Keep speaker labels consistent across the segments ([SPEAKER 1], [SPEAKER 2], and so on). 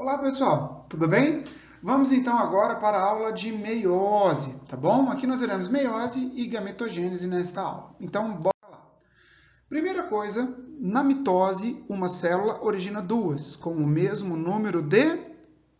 [SPEAKER 1] Olá pessoal, tudo bem? Vamos então agora para a aula de meiose, tá bom? Aqui nós veremos meiose e gametogênese nesta aula. Então, bora lá. Primeira coisa, na mitose, uma célula origina duas, com o mesmo número de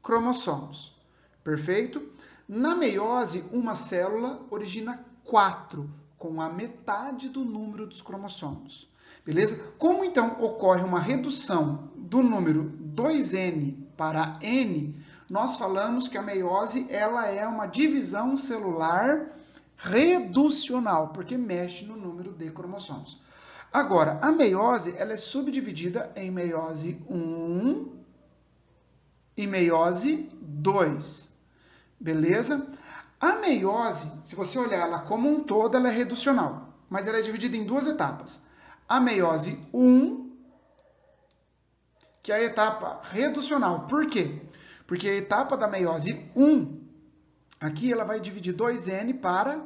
[SPEAKER 1] cromossomos. Perfeito? Na meiose, uma célula origina quatro, com a metade do número dos cromossomos. Beleza? Como então ocorre uma redução do número 2n para n, nós falamos que a meiose ela é uma divisão celular reducional, porque mexe no número de cromossomos. Agora, a meiose ela é subdividida em meiose 1 e meiose 2. Beleza? A meiose, se você olhar ela como um todo, ela é reducional, mas ela é dividida em duas etapas. A meiose 1, que é a etapa reducional. Por quê? Porque a etapa da meiose 1, aqui ela vai dividir 2n para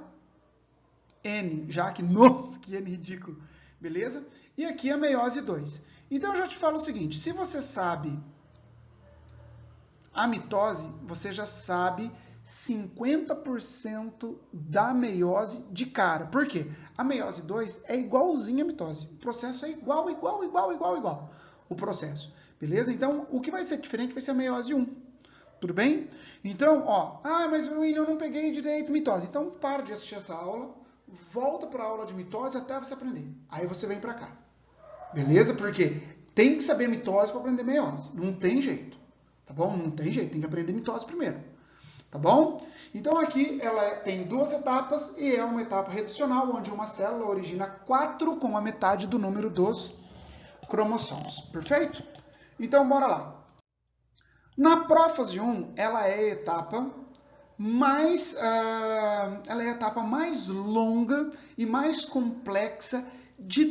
[SPEAKER 1] n, já que, nossa, que n ridículo, beleza? E aqui a meiose 2. Então eu já te falo o seguinte, se você sabe a mitose, você já sabe 50% da meiose de cara. Por quê? A meiose 2 é igualzinha à mitose. O processo é igual. O processo. Beleza? Então, o que vai ser diferente vai ser a meiose 1. Tudo bem? Então, ó. Mas William, eu não peguei direito mitose. Então, para de assistir essa aula. Volta para a aula de mitose até você aprender. Aí você vem para cá. Beleza? Porque tem que saber mitose para aprender meiose. Não tem jeito. Tá bom? Não tem jeito. Tem que aprender mitose primeiro. Tá bom? Então aqui ela tem duas etapas e é uma etapa reducional, onde uma célula origina 4 com a metade do número dos cromossomos. Perfeito? Então bora lá. Na prófase 1, ela é a etapa mais longa e mais complexa de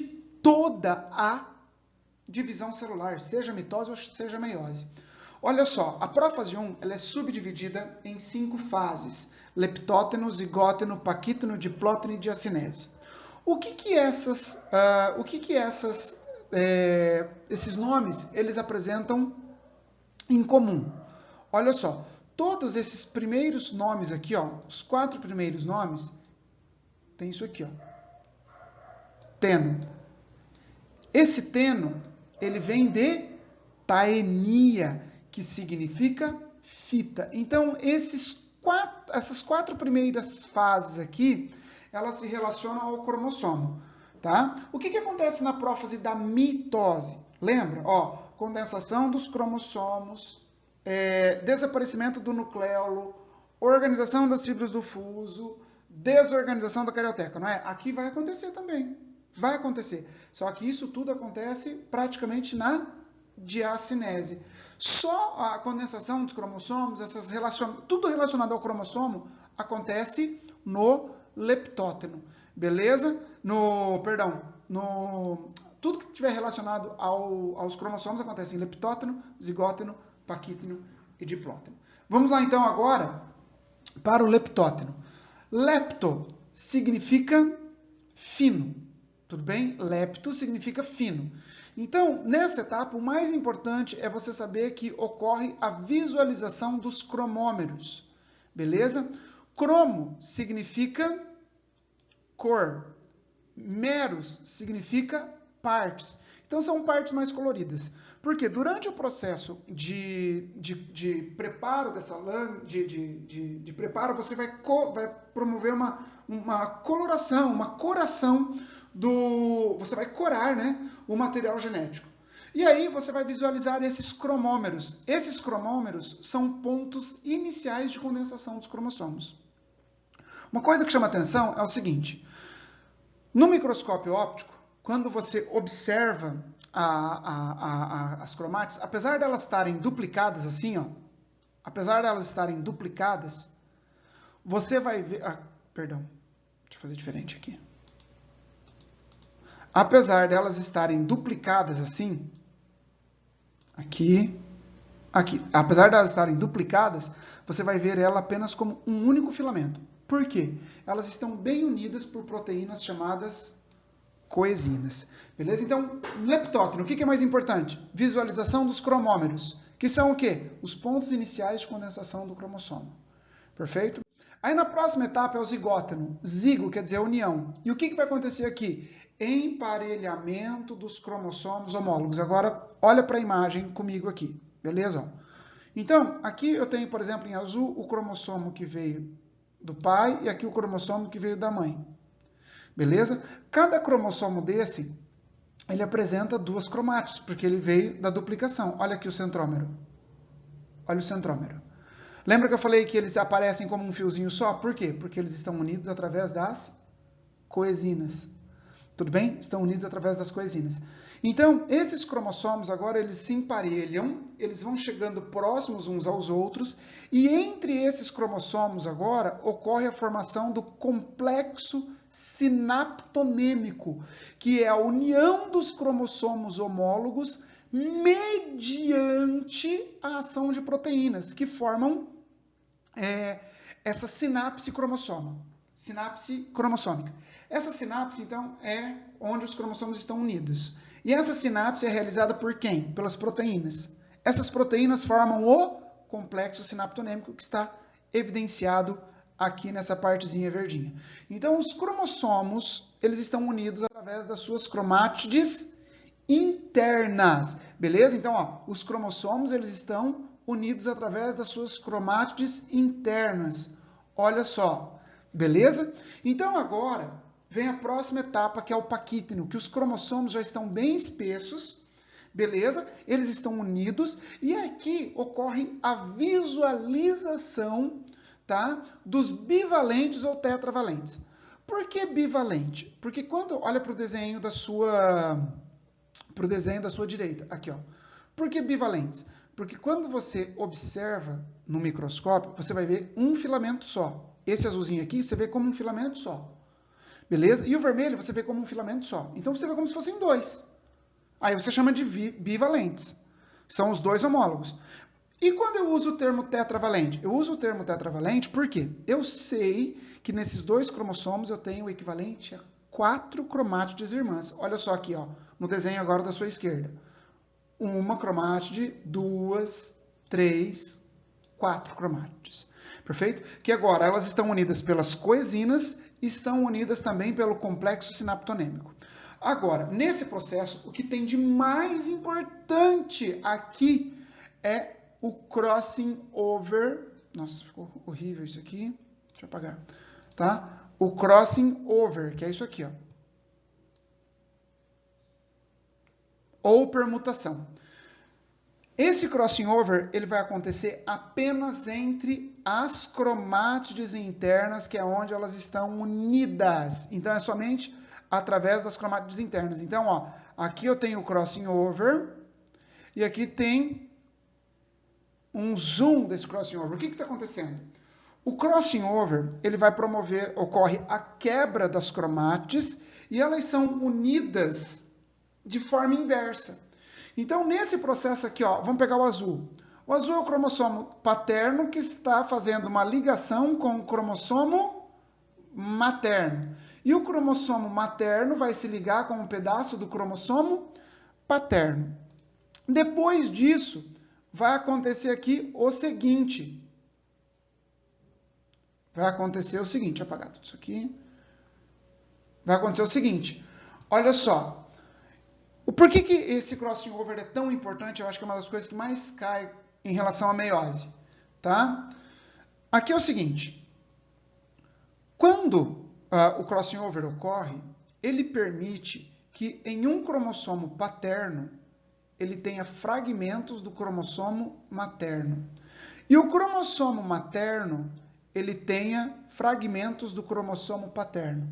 [SPEAKER 1] toda a divisão celular, seja mitose ou seja meiose. Olha só, a prófase 1 ela é subdividida em 5 fases: leptóteno, zigóteno, paquíteno, diplóteno e diacinese. Esses nomes eles apresentam em comum? Olha só, todos esses primeiros nomes aqui, ó, os 4 primeiros nomes, tem isso aqui, ó, teno. Esse teno, ele vem de taenia, que significa fita. Então, essas 4 primeiras fases aqui, elas se relacionam ao cromossomo. Tá? O que acontece na prófase da mitose? Lembra? Ó, condensação dos cromossomos, desaparecimento do nucleolo, organização das fibras do fuso, desorganização da carioteca, não é? Aqui vai acontecer também. Vai acontecer. Só que isso tudo acontece praticamente na diacinese. Só a condensação dos cromossomos, tudo relacionado ao cromossomo, acontece no leptóteno, beleza? Tudo que estiver relacionado aos cromossomos acontece em leptóteno, zigóteno, paquíteno e diplóteno. Vamos lá então agora para o leptóteno. Lepto significa fino, tudo bem? Lepto significa fino. Então, nessa etapa, o mais importante é você saber que ocorre a visualização dos cromômeros, beleza? Cromo significa cor, meros significa partes. Então, são partes mais coloridas. Porque durante o processo de preparo dessa lâmina, de preparo, você vai promover uma coloração, uma coração você vai corar, né, o material genético. E aí você vai visualizar esses cromômeros. Esses cromômeros são pontos iniciais de condensação dos cromossomos. Uma coisa que chama atenção é o seguinte: no microscópio óptico, quando você observa as cromátides, apesar de elas estarem duplicadas assim, ó, você vai ver... deixa eu fazer diferente aqui. Apesar de elas estarem duplicadas assim, apesar de elas estarem duplicadas, você vai ver ela apenas como um único filamento. Por quê? Elas estão bem unidas por proteínas chamadas coesinas. Beleza? Então, leptóteno, o que é mais importante? Visualização dos cromômeros. que são o quê? Os pontos iniciais de condensação do cromossomo. Perfeito? Aí na próxima etapa é o zigóteno. Zigo quer dizer união. E o que vai acontecer aqui? Emparelhamento dos cromossomos homólogos. Agora, olha para a imagem comigo aqui. Beleza? Então, aqui eu tenho, por exemplo, em azul, o cromossomo que veio do pai e aqui o cromossomo que veio da mãe. Beleza? Cada cromossomo desse, ele apresenta duas cromátides, porque ele veio da duplicação. Olha aqui o centrômero. Olha o centrômero. Lembra que eu falei que eles aparecem como um fiozinho só? Por quê? Porque eles estão unidos através das coesinas. Tudo bem? Estão unidos através das coesinas. Então, esses cromossomos agora eles se emparelham, eles vão chegando próximos uns aos outros, e entre esses cromossomos agora ocorre a formação do complexo sinaptonêmico, que é a união dos cromossomos homólogos mediante a ação de proteínas, que formam essa sinapse cromossômica. Essa sinapse, então, é onde os cromossomos estão unidos. E essa sinapse é realizada por quem? Pelas proteínas. Essas proteínas formam o complexo sinaptonêmico que está evidenciado aqui nessa partezinha verdinha. Então, os cromossomos, eles estão unidos através das suas cromátides internas. Beleza? Então, ó, os cromossomos, eles estão unidos através das suas cromátides internas. Olha só. Beleza? Então, agora, vem a próxima etapa, que é o paquíteno, que os cromossomos já estão bem espessos, beleza? Eles estão unidos, e aqui ocorre a visualização, tá, dos bivalentes ou tetravalentes. Por que bivalente? Porque quando, olha para o desenho da sua direita, aqui, ó. Por que bivalentes? Porque quando você observa no microscópio, você vai ver um filamento só. Esse azulzinho aqui, você vê como um filamento só. Beleza? E o vermelho, você vê como um filamento só. Então, você vê como se fossem dois. Aí você chama de bivalentes. São os dois homólogos. E quando eu uso o termo tetravalente? Eu uso o termo tetravalente porque eu sei que nesses dois cromossomos eu tenho o equivalente a 4 cromátides irmãs. Olha só aqui, ó, no desenho agora da sua esquerda. Uma cromátide, 2, 3, 4 cromátides. Perfeito? Que agora elas estão unidas pelas coesinas e estão unidas também pelo complexo sinaptonêmico. Agora, nesse processo, o que tem de mais importante aqui é o crossing over. Nossa, ficou horrível isso aqui. Deixa eu apagar. Tá? O crossing over, que é isso aqui, ó. Ou permutação. Esse crossing over ele vai acontecer apenas entre as cromátides internas, que é onde elas estão unidas. Então, é somente através das cromátides internas. Então, ó, aqui eu tenho o crossing over e aqui tem um zoom desse crossing over. O que está acontecendo? O crossing over ele vai promover, ocorre a quebra das cromátides e elas são unidas de forma inversa. Então, nesse processo aqui, ó, vamos pegar o azul. O azul é o cromossomo paterno que está fazendo uma ligação com o cromossomo materno. E o cromossomo materno vai se ligar com um pedaço do cromossomo paterno. Depois disso, vai acontecer aqui o seguinte. Vai acontecer o seguinte, deixa eu apagar tudo isso aqui. Vai acontecer o seguinte, olha só. Por que esse crossing over é tão importante? Eu acho que é uma das coisas que mais cai em relação à meiose. Tá? Aqui é o seguinte. Quando o crossing over ocorre, ele permite que em um cromossomo paterno ele tenha fragmentos do cromossomo materno. E o cromossomo materno ele tenha fragmentos do cromossomo paterno.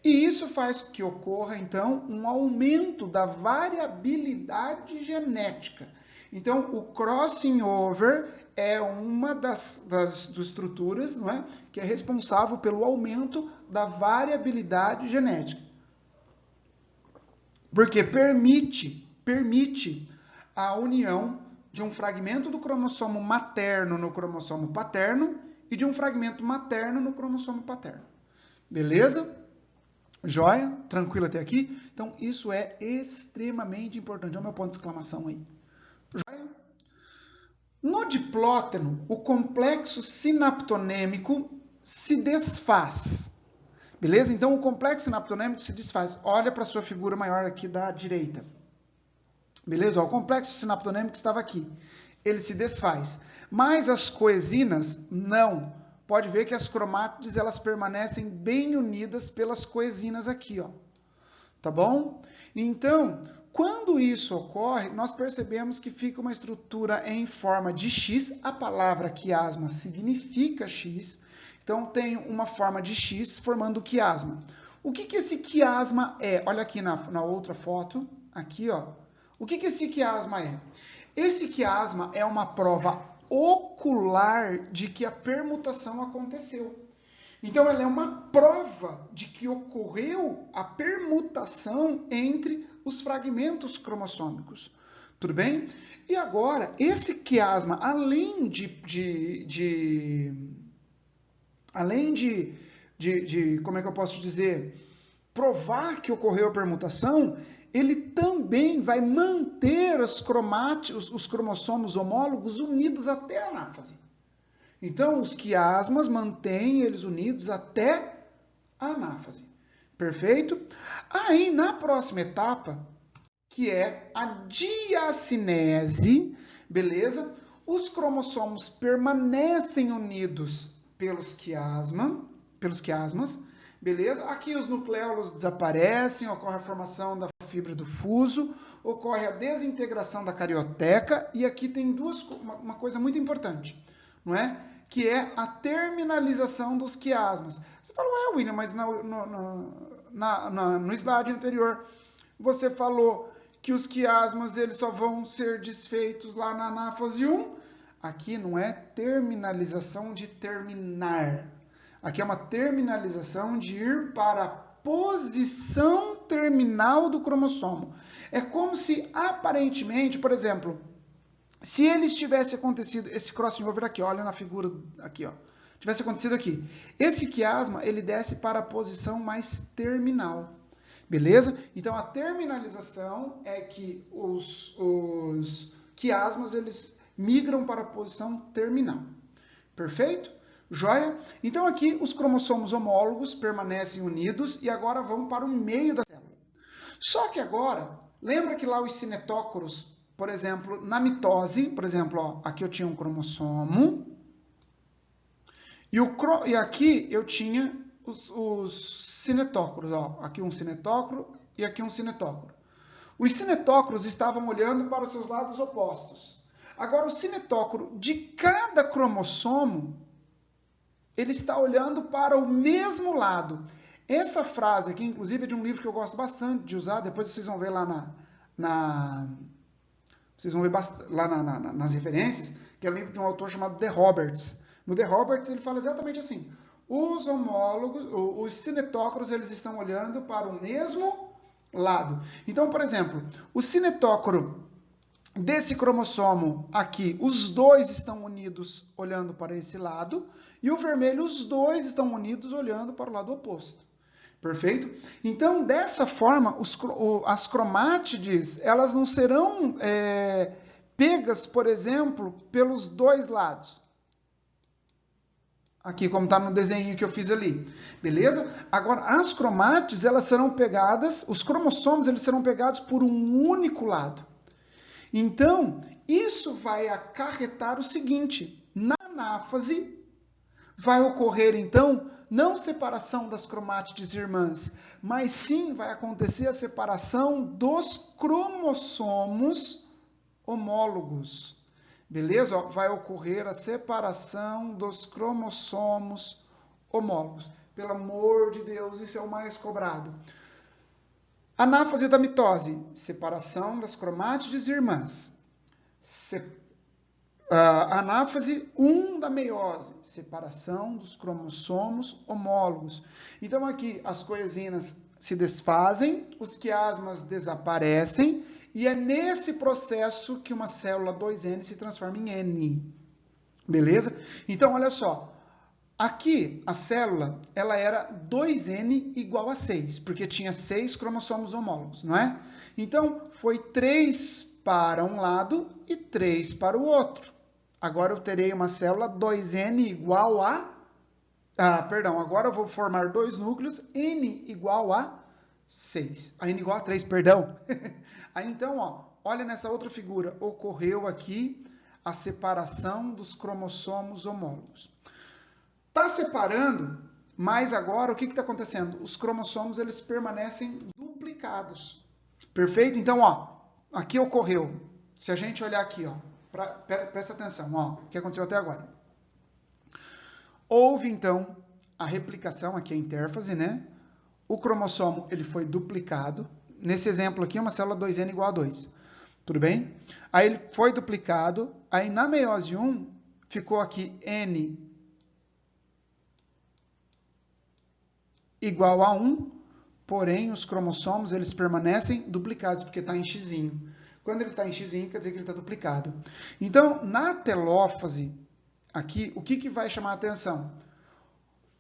[SPEAKER 1] E isso faz que ocorra, então, um aumento da variabilidade genética. Então, o crossing over é uma das estruturas, não é, que é responsável pelo aumento da variabilidade genética. Porque permite a união de um fragmento do cromossomo materno no cromossomo paterno e de um fragmento materno no cromossomo paterno. Beleza? Joia? Tranquilo até aqui? Então, isso é extremamente importante. Olha o meu ponto de exclamação aí. Joia? No diplóteno, o complexo sinaptonêmico se desfaz. Beleza? Então, o complexo sinaptonêmico se desfaz. Olha para a sua figura maior aqui da direita. Beleza? Ó, o complexo sinaptonêmico estava aqui. Ele se desfaz. Mas as coesinas, não. Pode ver que as cromátides, elas permanecem bem unidas pelas coesinas aqui, ó. Tá bom? Então, quando isso ocorre, nós percebemos que fica uma estrutura em forma de X. A palavra quiasma significa X. Então, tem uma forma de X formando o quiasma. O que esse quiasma é? Olha aqui na outra foto. Aqui, ó. O que esse quiasma é? Esse quiasma é uma prova ocular de que a permutação aconteceu. Então, ela é uma prova de que ocorreu a permutação entre os fragmentos cromossômicos. Tudo bem? E agora, esse quiasma, além de como é que eu posso dizer, provar que ocorreu a permutação, ele também vai manter os cromossomos homólogos unidos até a anáfase. Então, os quiasmas mantêm eles unidos até a anáfase. Perfeito? Aí, na próxima etapa, que é a diacinese, beleza? Os cromossomos permanecem unidos pelos quiasmas, beleza? Aqui os nucleolos desaparecem, ocorre a formação da fibra do fuso, ocorre a desintegração da carioteca, e aqui tem uma coisa muito importante, não é? Que é a terminalização dos quiasmas. Você fala, ué, William, mas no slide anterior você falou que os quiasmas eles só vão ser desfeitos lá na anáfase 1. Aqui não é terminalização de terminar. Aqui é uma terminalização de ir para a posição terminal do cromossomo. É como se, aparentemente, por exemplo, se eles tivesse acontecido, esse crossover aqui, olha na figura aqui, ó, tivesse acontecido aqui, esse quiasma, ele desce para a posição mais terminal. Beleza? Então, a terminalização é que os quiasmas, eles migram para a posição terminal. Perfeito? Joia? Então, aqui, os cromossomos homólogos permanecem unidos e agora vão para o meio da célula. Só que agora, lembra que lá os cinetócoros, por exemplo, na mitose, por exemplo, ó, aqui eu tinha um cromossomo e aqui eu tinha os cinetócoros, ó, aqui um cinetócoro e aqui um cinetócoro. Os cinetócoros estavam olhando para os seus lados opostos. Agora, o cinetócoro de cada cromossomo, ele está olhando para o mesmo lado. Essa frase aqui, inclusive, é de um livro que eu gosto bastante de usar, depois vocês vão ver lá vocês vão ver lá nas referências, que é um livro de um autor chamado De Roberts. No De Roberts, ele fala exatamente assim: os homólogos, os cinetócoros, eles estão olhando para o mesmo lado. Então, por exemplo, o cinetócoro desse cromossomo aqui, os dois estão unidos olhando para esse lado, e o vermelho, os dois estão unidos olhando para o lado oposto. Perfeito? Então, dessa forma, as cromátides, elas não serão pegas, por exemplo, pelos dois lados. Aqui, como está no desenho que eu fiz ali. Beleza? Agora, as cromátides, elas serão pegadas, os cromossomos, eles serão pegados por um único lado. Então, isso vai acarretar o seguinte: na anáfase, vai ocorrer, então, não separação das cromátides irmãs, mas sim vai acontecer a separação dos cromossomos homólogos. Beleza? Vai ocorrer a separação dos cromossomos homólogos. Pelo amor de Deus, isso é o mais cobrado. Anáfase da mitose, separação das cromátides irmãs. Anáfase 1 da meiose, separação dos cromossomos homólogos. Então, aqui as coesinas se desfazem, os quiasmas desaparecem, e é nesse processo que uma célula 2N se transforma em N. Beleza? Então, olha só. Aqui, a célula, ela era 2N igual a 6, porque tinha 6 cromossomos homólogos, não é? Então, foi 3 para um lado e 3 para o outro. agora eu terei uma célula 2N igual a... agora eu vou formar dois núcleos, N igual a 6. A N igual a 3, perdão. Aí então, ó, olha nessa outra figura, ocorreu aqui a separação dos cromossomos homólogos. Está separando, mas agora o que está acontecendo? Os cromossomos eles permanecem duplicados. Perfeito? Então, ó, aqui ocorreu. Se a gente olhar aqui, ó, presta atenção, ó, o que aconteceu até agora. Houve, então, a replicação, aqui a intérfase, né? O cromossomo ele foi duplicado. Nesse exemplo aqui, uma célula 2N igual a 2. Tudo bem? Aí ele foi duplicado. Aí na meiose 1, ficou aqui N igual a 1, porém os cromossomos eles permanecem duplicados, porque está em X. Quando ele está em X, quer dizer que ele está duplicado. Então, na telófase, aqui, o que vai chamar a atenção?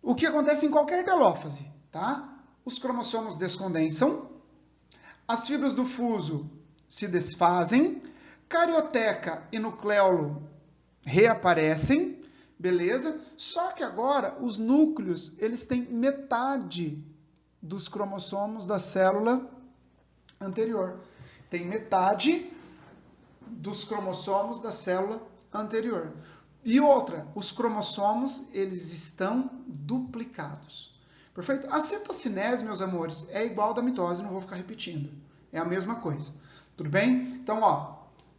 [SPEAKER 1] O que acontece em qualquer telófase, tá? Os cromossomos descondensam, as fibras do fuso se desfazem, carioteca e nucleolo reaparecem, beleza? Só que agora os núcleos, eles têm metade dos cromossomos da célula anterior. Tem metade dos cromossomos da célula anterior. E outra, os cromossomos, eles estão duplicados. Perfeito? A citocinese, meus amores, é igual da mitose, não vou ficar repetindo. É a mesma coisa. Tudo bem? Então, ó,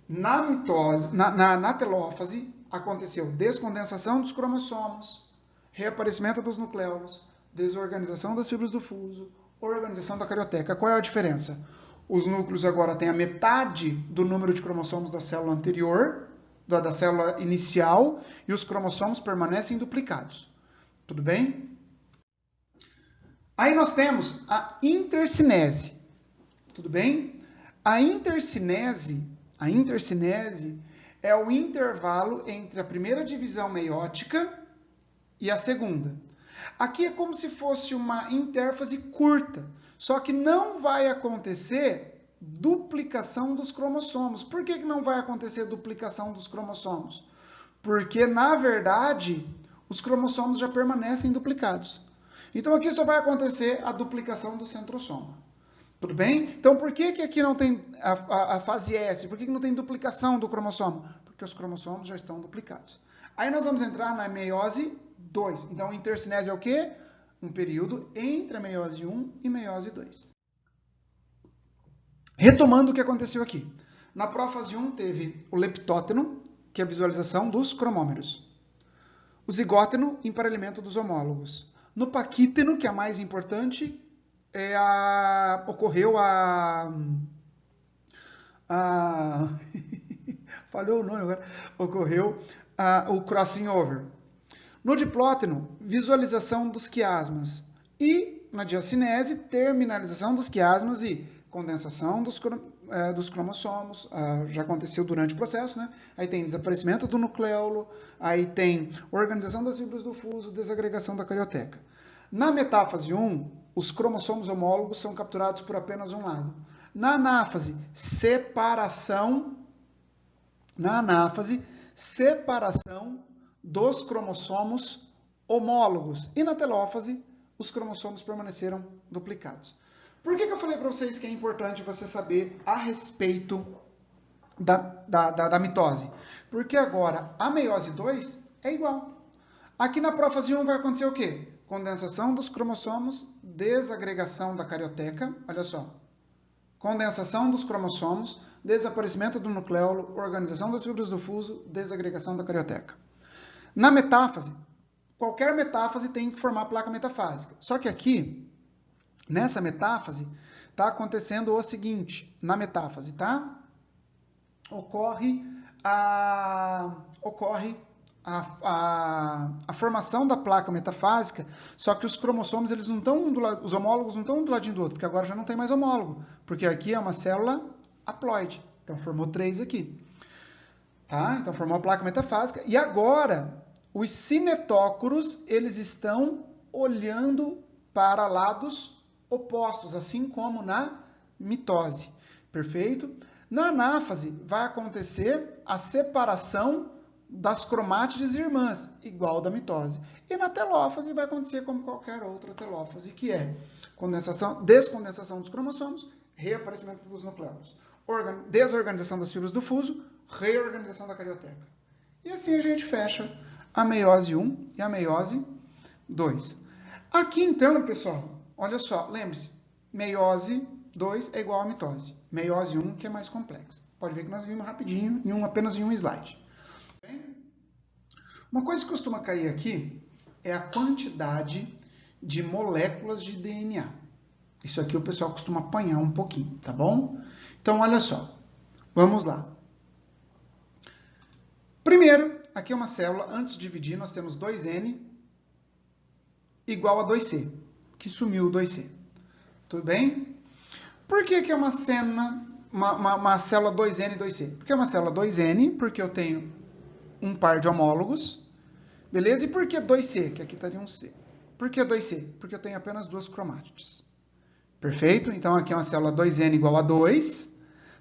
[SPEAKER 1] na mitose, na telófase, aconteceu descondensação dos cromossomos, reaparecimento dos nucleolos, desorganização das fibras do fuso, organização da carioteca. Qual é a diferença? Os núcleos agora têm a metade do número de cromossomos da célula anterior, da célula inicial, e os cromossomos permanecem duplicados. Tudo bem? Aí nós temos a intercinese. Tudo bem? A intercinese é o intervalo entre a primeira divisão meiótica e a segunda. Aqui é como se fosse uma intérfase curta, só que não vai acontecer duplicação dos cromossomos. Por que não vai acontecer duplicação dos cromossomos? Porque, na verdade, os cromossomos já permanecem duplicados. Então, aqui só vai acontecer a duplicação do centrosoma. Tudo bem? Então, por que aqui não tem a fase S? Por que não tem duplicação do cromossomo? Porque os cromossomos já estão duplicados. Aí nós vamos entrar na meiose 2. Então, a intercinese é o quê? Um período entre a meiose 1 e meiose 2. Retomando o que aconteceu aqui. Na prófase 1 teve o leptóteno, que é a visualização dos cromômeros. O zigóteno, emparelhamento dos homólogos. No paquíteno, que é a mais importante, ocorreu falhou o nome agora. Ocorreu o crossing over. No diplóteno, visualização dos quiasmas. E na diacinese, terminalização dos quiasmas e condensação dos cromossomos. Já aconteceu durante o processo, né? Aí tem desaparecimento do nucleolo, aí tem organização das fibras do fuso, desagregação da carioteca. Na metáfase 1, os cromossomos homólogos são capturados por apenas um lado. Na anáfase, separação dos cromossomos homólogos. E na telófase, os cromossomos permaneceram duplicados. Por que eu falei para vocês que é importante você saber a respeito da mitose? Porque agora a meiose 2 é igual. Aqui na prófase 1 vai acontecer o quê? Condensação dos cromossomos, desagregação da carioteca, olha só. Condensação dos cromossomos, desaparecimento do nucleolo, organização das fibras do fuso, desagregação da carioteca. Na metáfase, qualquer metáfase tem que formar placa metafásica. Só que aqui, nessa metáfase, está acontecendo o seguinte, na metáfase, tá? Ocorre a formação da placa metafásica, só que os cromossomos, eles não estão os homólogos não estão um do ladinho do outro, porque agora já não tem mais homólogo, porque aqui é uma célula haploide. Então formou 3 aqui. Tá? Então formou a placa metafásica e agora os cinetócoros, eles estão olhando para lados opostos, assim como na mitose. Perfeito? Na anáfase vai acontecer a separação das cromátides irmãs, igual da mitose. E na telófase vai acontecer como qualquer outra telófase, que é descondensação dos cromossomos, reaparecimento dos nucleolos, desorganização das fibras do fuso, reorganização da carioteca. E assim a gente fecha a meiose 1 e a meiose 2. Aqui então, pessoal, olha só, lembre-se, meiose 2 é igual a mitose. Meiose 1 que é mais complexa. Pode ver que nós vimos rapidinho, apenas em um slide. Uma coisa que costuma cair aqui é a quantidade de moléculas de DNA. Isso aqui o pessoal costuma apanhar um pouquinho, tá bom? Então, olha só. Vamos lá. Primeiro, aqui é uma célula. Antes de dividir, nós temos 2N igual a 2C, que sumiu o 2C. Tudo bem? Por que é uma célula 2N e 2C? Porque é uma célula 2N, porque eu tenho um par de homólogos, beleza? E por que 2C? Que aqui estaria um C. Por que 2C? Porque eu tenho apenas duas cromátides. Perfeito? Então, aqui é uma célula 2N igual a 2,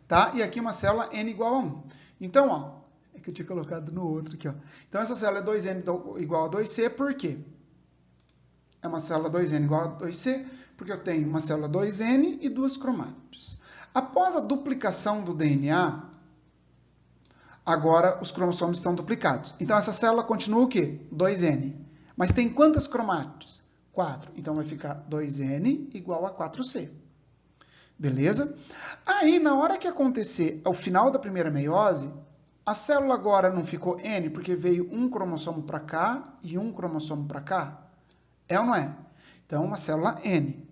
[SPEAKER 1] tá? E aqui uma célula N igual a 1. Então, ó, é que eu tinha colocado no outro aqui, ó. Então, essa célula é 2N igual a 2C, por quê? É uma célula 2N igual a 2C, porque eu tenho uma célula 2N e duas cromátides. Após a duplicação do DNA, agora os cromossomos estão duplicados. Então, essa célula continua o quê? 2N. Mas tem quantas cromátides? 4. Então, vai ficar 2N igual a 4C. Beleza? Aí, na hora que acontecer o final da primeira meiose, a célula agora não ficou N, porque veio um cromossomo para cá e um cromossomo para cá? É ou não é? Então, uma célula N.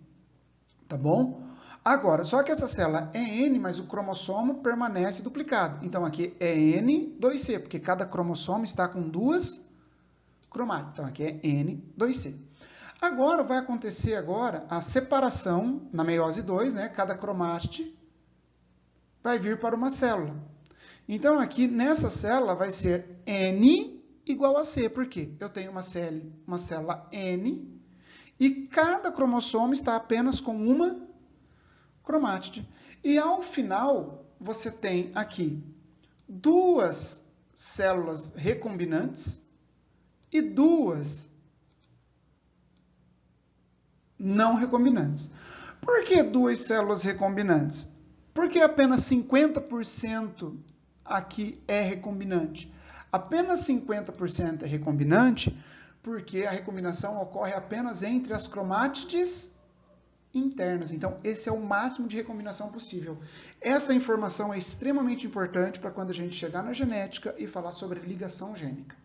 [SPEAKER 1] Tá bom? Agora, só que essa célula é N, mas o cromossomo permanece duplicado. Então, aqui é N, 2C, porque cada cromossomo está com duas cromátides. Então, aqui é N, 2C. Agora, vai acontecer agora a separação na meiose 2, né? Cada cromátide vai vir para uma célula. Então, aqui nessa célula vai ser N igual a C. Por quê? Eu tenho uma célula N e cada cromossomo está apenas com uma cromátide. E ao final, você tem aqui duas células recombinantes e duas não recombinantes. Por que duas células recombinantes? Porque apenas 50% aqui é recombinante. Apenas 50% é recombinante porque a recombinação ocorre apenas entre as cromátides internas. Então, esse é o máximo de recombinação possível. Essa informação é extremamente importante para quando a gente chegar na genética e falar sobre ligação gênica.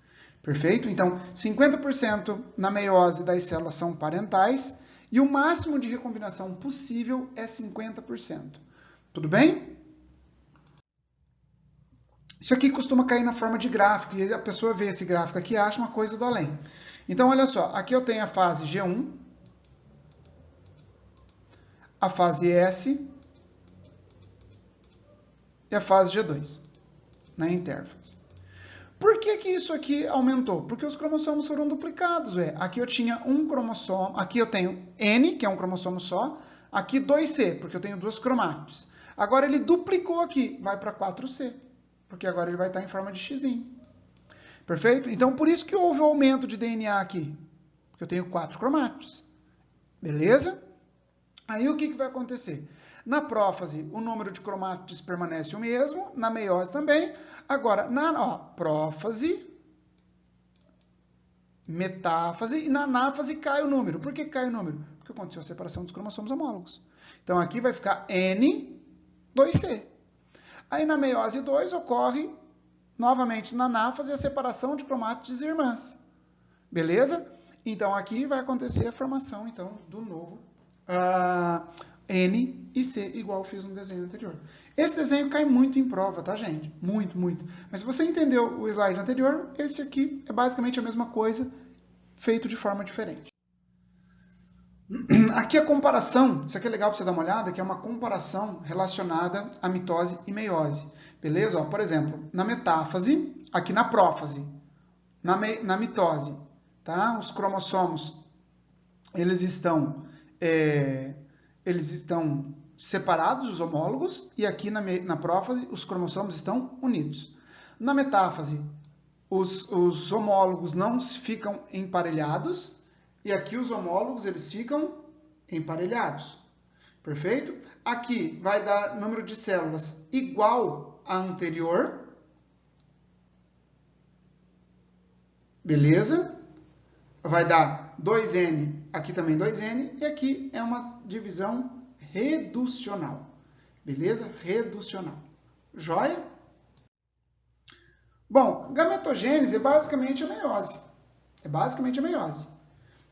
[SPEAKER 1] Perfeito? Então, 50% na meiose das células são parentais e o máximo de recombinação possível é 50%. Tudo bem? Isso aqui costuma cair na forma de gráfico, e a pessoa vê esse gráfico aqui e acha uma coisa do além. Então, olha só, aqui eu tenho a fase G1, a fase S e a fase G2, na interfase. Por que isso aqui aumentou? Porque os cromossomos foram duplicados. Aqui eu tinha um cromossomo, aqui eu tenho N, que é um cromossomo só, aqui 2C, porque eu tenho duas cromátides. Agora ele duplicou aqui, vai para 4C, porque agora ele vai estar em forma de X. Perfeito? Então, por isso que houve o aumento de DNA aqui, porque eu tenho 4 cromátides. Beleza? Aí o que vai acontecer? Na prófase, o número de cromátides permanece o mesmo, na meiose também. Agora, na prófase, metáfase e na anáfase cai o número. Por que cai o número? Porque aconteceu a separação dos cromossomos homólogos. Então, aqui vai ficar N, 2C. Aí, na meiose 2, ocorre, novamente, na anáfase, a separação de cromátides irmãs. Beleza? Então, aqui vai acontecer a formação, então, do novo N e C, igual eu fiz no desenho anterior. Esse desenho cai muito em prova, tá, gente? Muito, muito. Mas se você entendeu o slide anterior, esse aqui é basicamente a mesma coisa, feito de forma diferente. Aqui a comparação, isso aqui é legal para você dar uma olhada, que é uma comparação relacionada à mitose e meiose. Beleza? Ó, por exemplo, na metáfase, aqui na prófase, na mitose, tá? Os cromossomos, eles estão separados, os homólogos, e aqui na prófase os cromossomos estão unidos. Na metáfase, os homólogos não ficam emparelhados e aqui os homólogos eles ficam emparelhados. Perfeito? Aqui vai dar número de células igual à anterior. Beleza? Vai dar 2N, aqui também 2N, e aqui é uma divisão reducional. Beleza? Reducional. Joia? Bom, gametogênese é basicamente a meiose.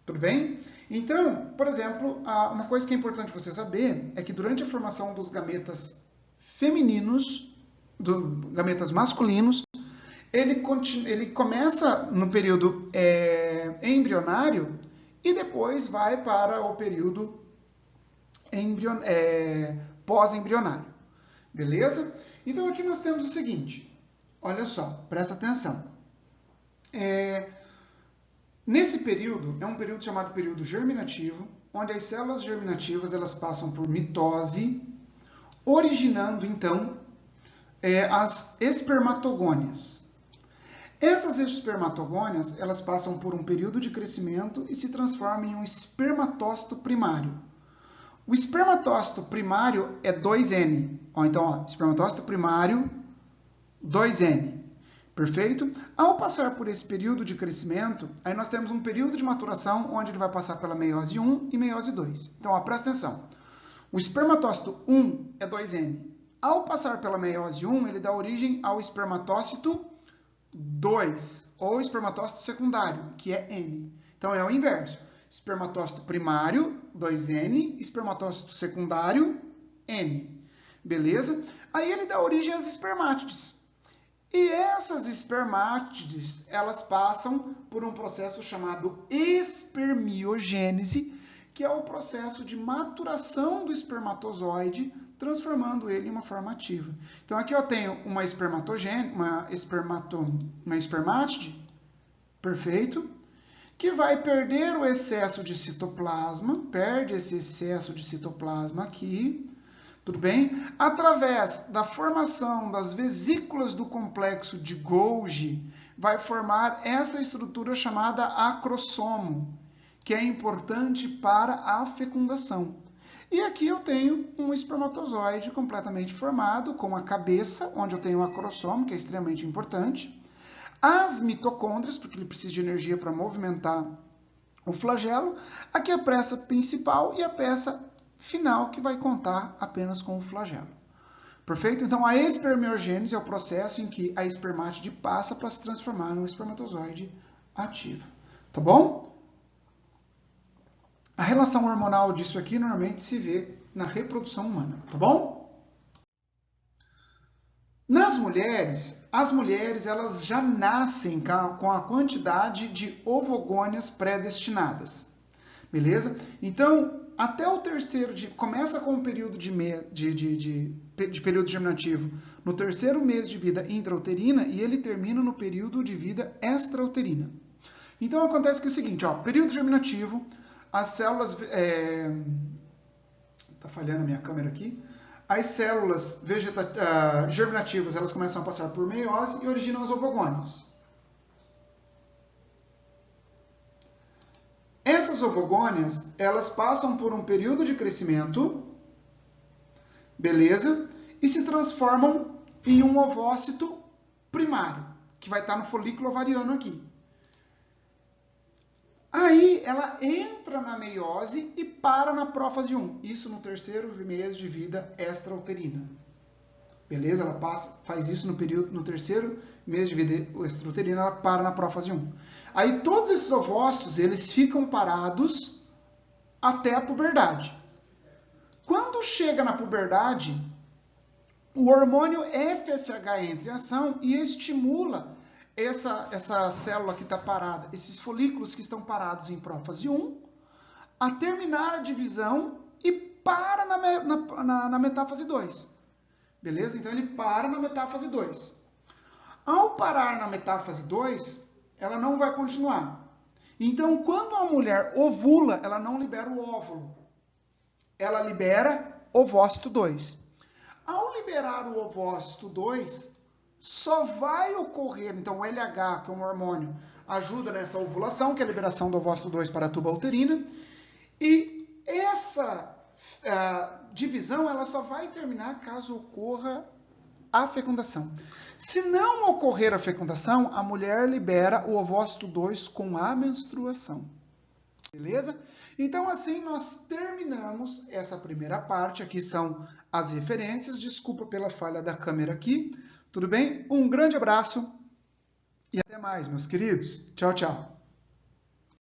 [SPEAKER 1] Tudo bem? Então, por exemplo, uma coisa que é importante você saber é que durante a formação dos gametas femininos, gametas masculinos, ele começa no período embrionário e depois vai para o período pós-embrionário. Beleza? Então aqui nós temos o seguinte, olha só, presta atenção. Nesse período, é um período chamado período germinativo, onde as células germinativas elas passam por mitose, originando então as espermatogônias. Essas espermatogônias, elas passam por um período de crescimento e se transformam em um espermatócito primário. O espermatócito primário é 2N. Então, espermatócito primário, 2N. Perfeito? Ao passar por esse período de crescimento, aí nós temos um período de maturação, onde ele vai passar pela meiose 1 e meiose 2. Então, presta atenção. O espermatócito 1 é 2N. Ao passar pela meiose 1, ele dá origem ao espermatócito 2, ou espermatócito secundário, que é N. Então, é o inverso. Espermatócito primário, 2N, espermatócito secundário, N. Beleza? Aí ele dá origem às espermátides. E essas espermátides, elas passam por um processo chamado espermiogênese, que é o processo de maturação do espermatozoide, transformando ele em uma forma ativa. Então aqui eu tenho uma espermátide, perfeito, que vai perder o excesso de citoplasma, perde esse excesso de citoplasma aqui, tudo bem? Através da formação das vesículas do complexo de Golgi, vai formar essa estrutura chamada acrossomo, que é importante para a fecundação. E aqui eu tenho um espermatozoide completamente formado, com a cabeça, onde eu tenho o acrossomo, que é extremamente importante, as mitocôndrias, porque ele precisa de energia para movimentar o flagelo, aqui a peça principal e a peça final, que vai contar apenas com o flagelo. Perfeito? Então, a espermiogênese é o processo em que a espermátide passa para se transformar em um espermatozoide ativo. Tá bom? A relação hormonal disso aqui normalmente se vê na reprodução humana, tá bom? Nas mulheres, as mulheres elas já nascem com a quantidade de ovogônias pré-destinadas, beleza? Então, até o terceiro, começa com o período de período germinativo no terceiro mês de vida intrauterina e ele termina no período de vida extrauterina. Então, acontece que é o seguinte, período germinativo, as células... Tá falhando a minha câmera aqui. As células germinativas elas começam a passar por meiose e originam as ovogônias. Essas ovogônias, elas passam por um período de crescimento, beleza? E se transformam em um ovócito primário, que vai estar no folículo ovariano aqui. Aí ela entra na meiose e para na prófase 1. Isso no terceiro mês de vida extrauterina. Beleza? Ela faz isso no terceiro mês de vida extrauterina, ela para na prófase 1. Aí todos esses ovócitos, eles ficam parados até a puberdade. Quando chega na puberdade, o hormônio FSH entra em ação e estimula essa célula que está parada, esses folículos que estão parados em prófase 1, a terminar a divisão e para na metáfase 2. Beleza? Então ele para na metáfase 2. Ao parar na metáfase 2, ela não vai continuar. Então, quando a mulher ovula, ela não libera o óvulo. Ela libera ovócito 2. Ao liberar o ovócito 2, só vai ocorrer, então o LH, que é um hormônio, ajuda nessa ovulação, que é a liberação do ovócito 2 para a tuba uterina, e essa divisão ela só vai terminar caso ocorra a fecundação. Se não ocorrer a fecundação, a mulher libera o ovócito 2 com a menstruação. Beleza? Então, assim, nós terminamos essa primeira parte. Aqui são as referências. Desculpa pela falha da câmera aqui. Tudo bem? Um grande abraço e até mais, meus queridos. Tchau, tchau.